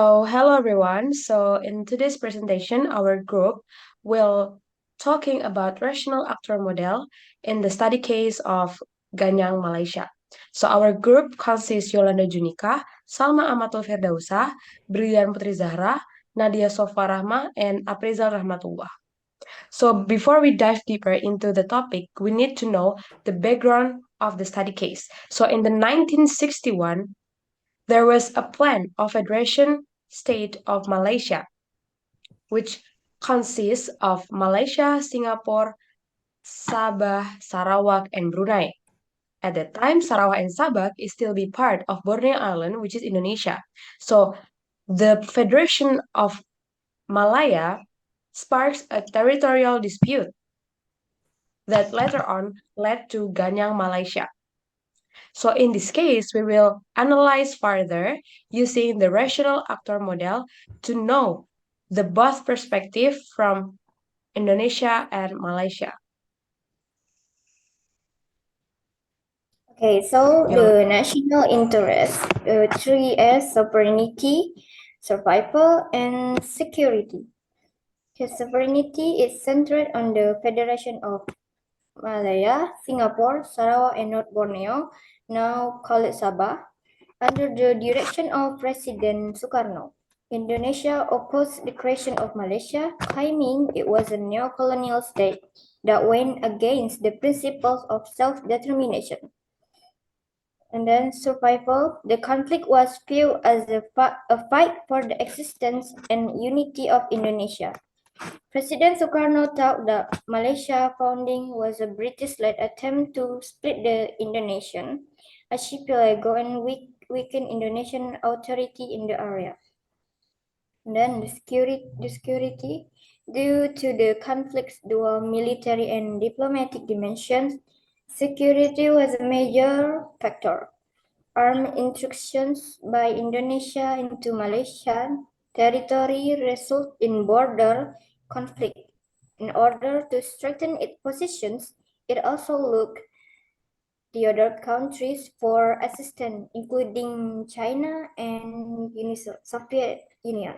Hello everyone. In today's presentation, our group will talking about rational actor model in the study case of Ganyang, Malaysia. Our group consists Yolanda Junika, Salma Ammatul Firdausa, Bryliant Putri Zahra, Nadia Shofwa Rahmah, and Aprizal Rahmatullah. Before we dive deeper into the topic, we need to know the background of the study case. In the 1961, there was a plan of Federation State of Malaysia, which consists of Malaysia, Singapore, Sabah, Sarawak, and Brunei. At that time, Sarawak and Sabah is still be part of Borneo Island, which is Indonesia. So the Federation of Malaya sparks a territorial dispute that later on led to Ganyang, Malaysia. In this case, we will analyze further using the rational actor model to know the both perspective from Indonesia and Malaysia. Okay, so the national interest, 3S, sovereignty, survival, and security. His sovereignty is centered on the Federation of Malaya, Singapore, Sarawak, and North Borneo, now called Sabah, under the direction of President Sukarno. Indonesia opposed the creation of Malaysia, claiming it was a neo-colonial state that went against the principles of self-determination. And then survival, the conflict was viewed as a fight for the existence and unity of Indonesia. President Sukarno thought that Malaysia founding was a British-led attempt to split the Indonesian archipelago and weaken Indonesian authority in the area. And then the security, due to the conflict's dual military and diplomatic dimensions, security was a major factor. Armed intrusions by Indonesia into Malaysian territory result in border conflict. In order to strengthen its positions, it also looked the other countries for assistance, including China and Soviet Union.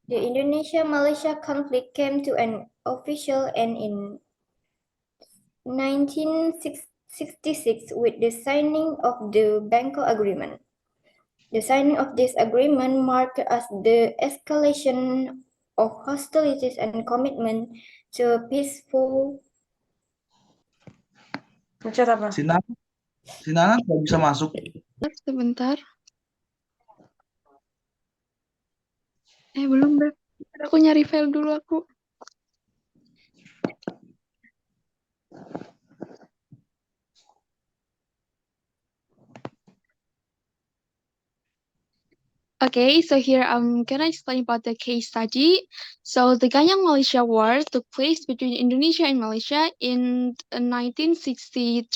The Indonesia-Malaysia conflict came to an official end in 1966 with the signing of the Bangkok Agreement. The signing of this agreement marked as the escalation of hostilities and commitment to a peaceful. Sinan nggak bisa masuk. Sebentar. Belum, Beb. Aku nyari file dulu aku. Okay, so here I'm gonna explain about the case study. So the Ganyang Malaysia War took place between Indonesia and Malaysia in 1963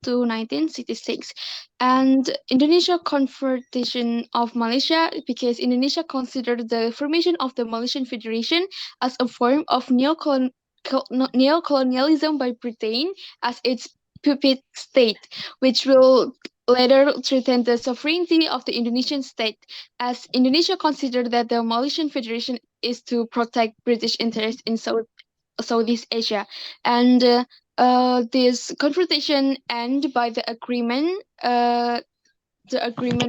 to 1966. And Indonesia confrontation of Malaysia because Indonesia considered the formation of the Malaysian Federation as a form of neocolonialism by Britain as its puppet state, which will later threaten the sovereignty of the Indonesian state, as Indonesia considered that the Malaysian Federation is to protect British interests in Southeast Asia. And this confrontation ended by the agreement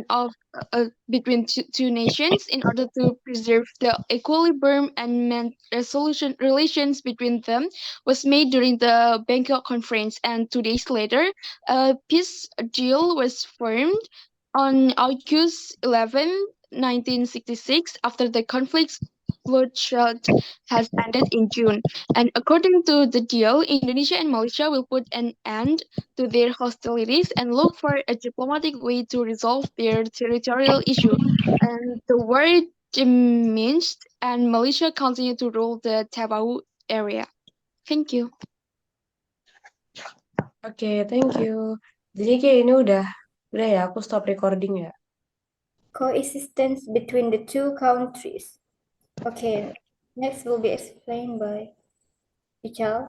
of between two nations in order to preserve the equilibrium and resolution relations between them was made during the Bangkok conference, and 2 days later a peace deal was formed on August 11, 1966, after the conflict's bloodshed has ended in June. And according to the deal, Indonesia and Malaysia will put an end to their hostilities and look for a diplomatic way to resolve their territorial issue. And the war diminished, and Malaysia continued to rule the Tabau area. Thank you. Oke, thank you. Jadi kayak ini udah ya, aku stop recording ya. Coexistence between the two countries. Okay, next will be explained by Ichal.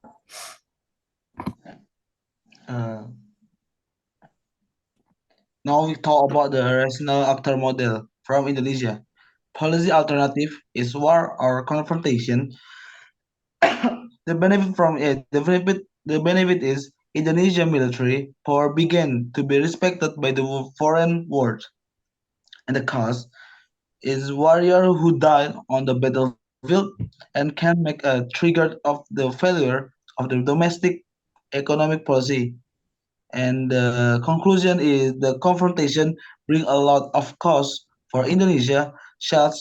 Now we talk about the rational actor model from Indonesia. Policy alternative is war or confrontation. The benefit is Indonesian military power began to be respected by the foreign world, and the cost is warrior who died on the battlefield and can make a trigger of the failure of the domestic economic policy. And the conclusion is the confrontation bring a lot of costs for Indonesia, such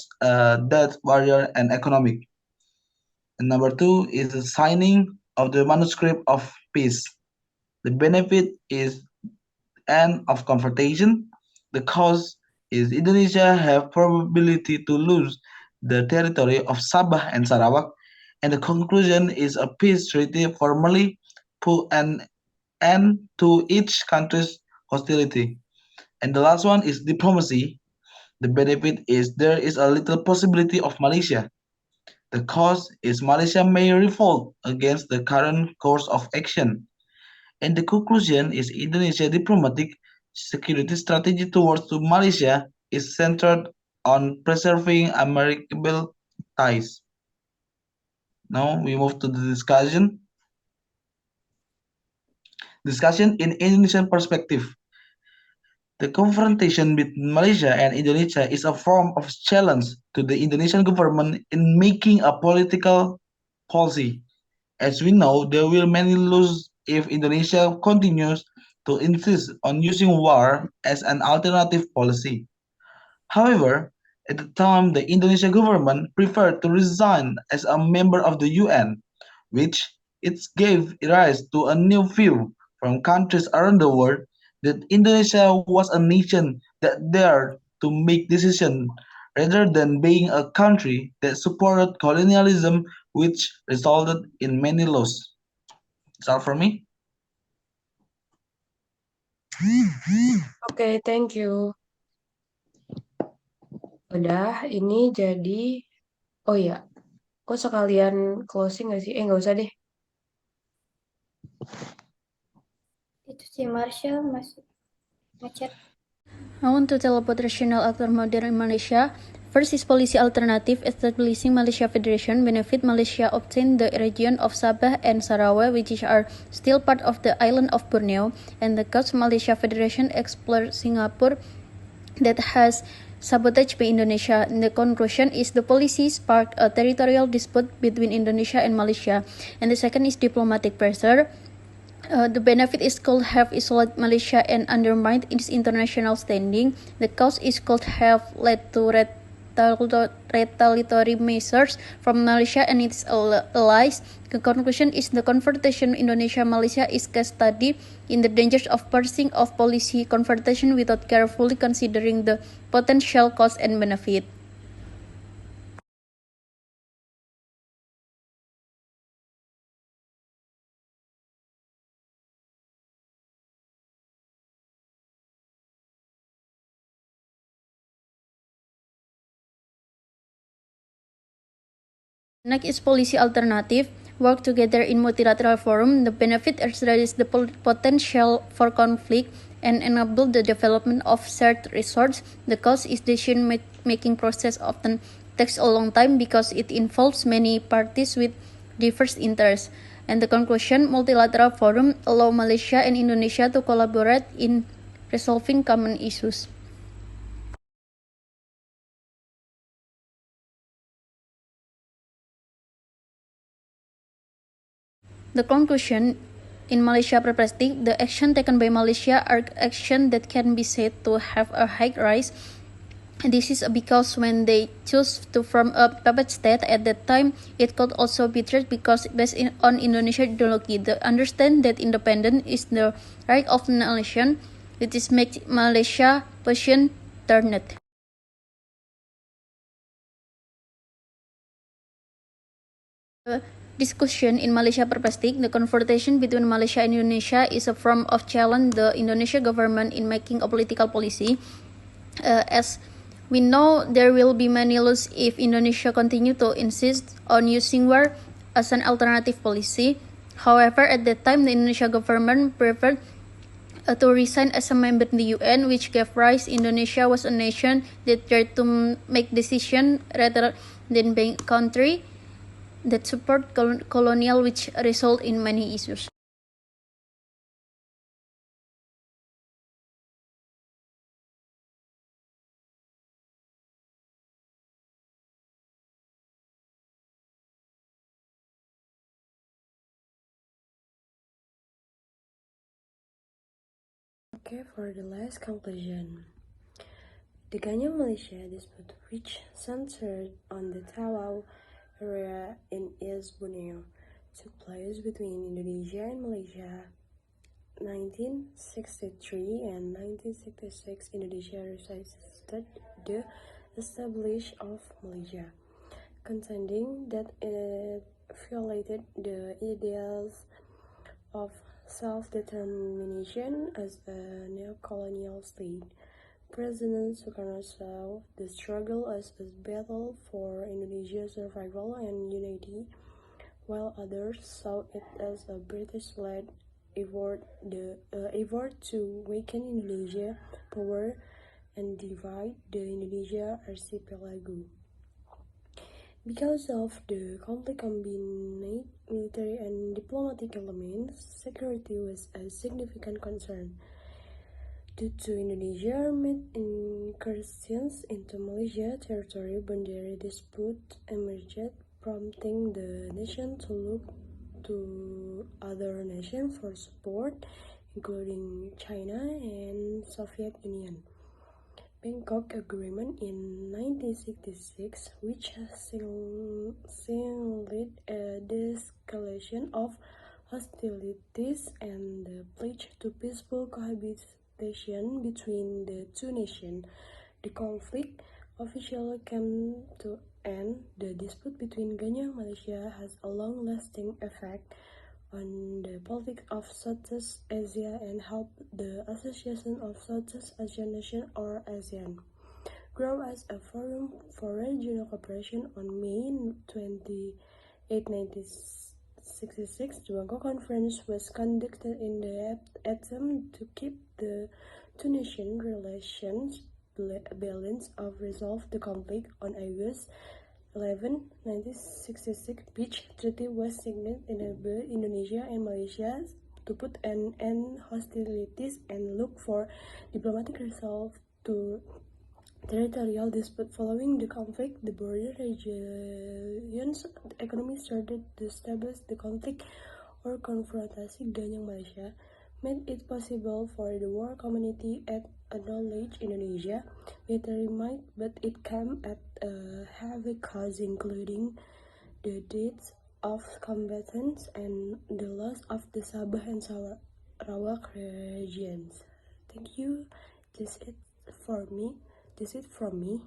death, warrior, and economic. And number two is the signing of the manuscript of peace. The benefit is end of confrontation. The cause is Indonesia have probability to lose the territory of Sabah and Sarawak, and the conclusion is a peace treaty formally put an end to each country's hostility. And the last one is diplomacy. The benefit is there is a little possibility of Malaysia. The cause is Malaysia may revolt against the current course of action. And the conclusion is Indonesia diplomatic security strategy towards to Malaysia is centered on preserving amicable ties. Now we move to the discussion. Discussion in Indonesian perspective. The confrontation between Malaysia and Indonesia is a form of challenge to the Indonesian government in making a political policy. As we know, there will many lose if Indonesia continues to insist on using war as an alternative policy. However, at the time, the Indonesian government preferred to resign as a member of the UN, which it gave rise to a new view from countries around the world that Indonesia was a nation that dared to make decisions rather than being a country that supported colonialism, which resulted in many losses. That's all for me. Oke, thank you. Udah, ini jadi... Oh iya, kok sekalian closing gak sih? Nggak usah deh. Itu si Marsha masuk ngechat. I want to tell about rational actor model in Malaysia. First is policy alternative establishing Malaysia Federation benefit Malaysia obtain the region of Sabah and Sarawak which are still part of the island of Borneo, and the cause Malaysia Federation explore Singapore that has sabotaged by Indonesia. And the conclusion is the policy sparked a territorial dispute between Indonesia and Malaysia. And the second is diplomatic pressure. The benefit is called have isolated Malaysia and undermined its international standing. The cause is called have led to retaliatory measures from Malaysia and its allies. The conclusion is the confrontation Indonesia-Malaysia is case study in the dangers of pursuing of policy confrontation without carefully considering the potential cost and benefit. Next is policy alternative. Work together in multilateral forum. The benefit is reduce the potential for conflict and enable the development of shared resources. The cause is decision-making process often takes a long time because it involves many parties with diverse interests. And the conclusion, multilateral forum allow Malaysia and Indonesia to collaborate in resolving common issues. The conclusion, in Malaysia perspective, the action taken by Malaysia are action that can be said to have a high rise. This is because when they chose to form a puppet state at that time, it could also be treated because based on Indonesian ideology, the understand that independence is the right of the nation. It is make Malaysia position turned. Discussion in Malaysia perspective, the confrontation between Malaysia and Indonesia is a form of challenge the Indonesia government in making a political policy. As we know, there will be many losses if Indonesia continue to insist on using war as an alternative policy. However, at that time, the Indonesia government preferred to resign as a member in the UN, which gave rise Indonesia was a nation that tried to make decisions rather than being a country that support colonial, which result in many issues. Okay, for the last conclusion. The Ganyang Malaysia dispute, which centered on the Tawau area in East Borneo, took place between Indonesia and Malaysia. 1963 and 1966, Indonesia resisted the establishment of Malaysia, contending that it violated the ideals of self-determination as a neo-colonial state. President Sukarno saw the struggle as a battle for Indonesia's survival and unity, while others saw it as a British-led effort to weaken Indonesia power and divide the Indonesia archipelago. Because of the conflict combined military and diplomatic elements, security was a significant concern. Due to Indonesia armed incursions into Malaysia territory, boundary dispute emerged, prompting the nation to look to other nations for support, including China and Soviet Union. Bangkok Agreement in 1966, which signaled a de-escalation of hostilities and the pledge to peaceful cohabitation between the two nations. The conflict officially came to end. The dispute between Ganyang and Malaysia has a long-lasting effect on the politics of Southeast Asia and helped the Association of Southeast Asian Nations, or ASEAN, grow as a forum for regional cooperation. On May 28, 1966, the Bangkok Conference was conducted in the attempt to keep the two-nation relations balanced and resolve the conflict. On August 11, 1966, Peace Treaty was signed, enabling Indonesia and Malaysia to put an end hostilities and look for diplomatic resolve to territorial dispute. Following the conflict, the border region's economy started to stabilize. The conflict or confrontation Ganyang Malaysia made it possible for the world community to acknowledge Indonesia military might, but it came at a heavy cost, including the deaths of combatants and the loss of the Sabah and Sarawak regions. Thank you. This is from me.